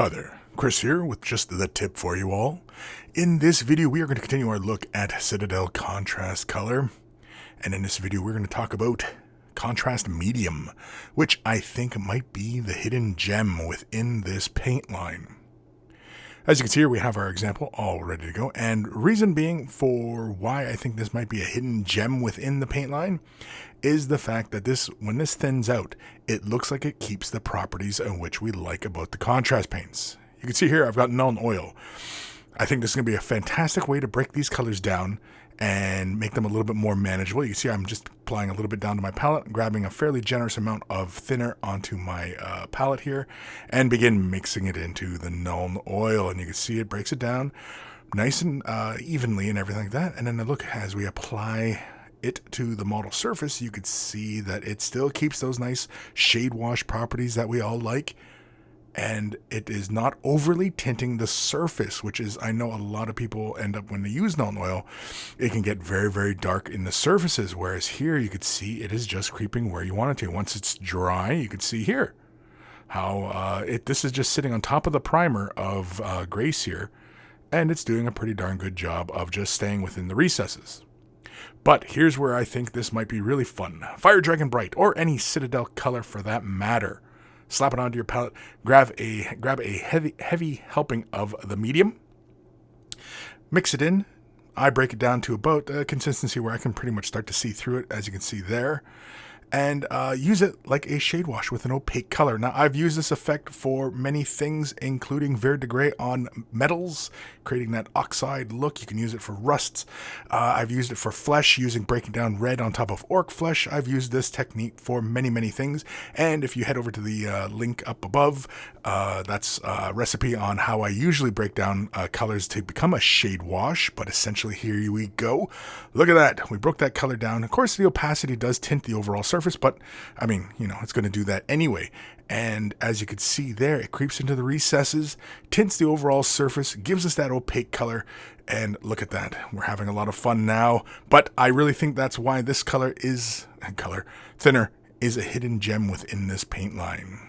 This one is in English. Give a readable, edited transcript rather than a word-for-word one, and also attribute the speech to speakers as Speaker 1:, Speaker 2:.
Speaker 1: Hi there, Chris here with just the tip for you all. In this video, we are going to continue our look at Citadel Contrast Color. And in this video, we're going to talk about Contrast Medium, which I think might be the hidden gem within this paint line. As you can see here, we have our example all ready to go. And reason being for why I think this might be a hidden gem within the paint line is the fact that when this thins out, it looks like it keeps the properties in which we like about the contrast paints. You can see here I've got Null Oil. I think this is going to be a fantastic way to break these colors down and make them a little bit more manageable. You can see I'm just applying a little bit down to my palette, grabbing a fairly generous amount of thinner onto my palette here, and begin mixing it into the Null Oil. And you can see it breaks it down nice and evenly and everything like that. And then look, as we apply it to the model surface, you could see that it still keeps those nice shade wash properties that we all like. And it is not overly tinting the surface, which is, I know a lot of people end up when they use Null Oil, it can get very, very dark in the surfaces. Whereas here you could see it is just creeping where you want it to. Once it's dry, you could see here how this is just sitting on top of the primer of Grace here. And it's doing a pretty darn good job of just staying within the recesses. But here's where I think this might be really fun. Fire Dragon Bright, or any Citadel color for that matter. Slap it onto your palette, grab a heavy helping of the medium, mix it in. I break it down to about a consistency where I can pretty much start to see through it, as you can see there, and use it like a shade wash with an opaque color. Now, I've used this effect for many things, including vert de gris on metals, creating that oxide look. You can use it for rusts. I've used it for flesh, breaking down red on top of orc flesh. I've used this technique for many, many things. And if you head over to the link up above, that's a recipe on how I usually break down colors to become a shade wash. But essentially, here we go. Look at that. We broke that color down. Of course, the opacity does tint the overall surface, but I mean, it's going to do that anyway. And as you can see there, it creeps into the recesses, tints the overall surface, gives us that opaque color. And look at that. We're having a lot of fun now. But I really think that's why this thinner is a hidden gem within this paint line.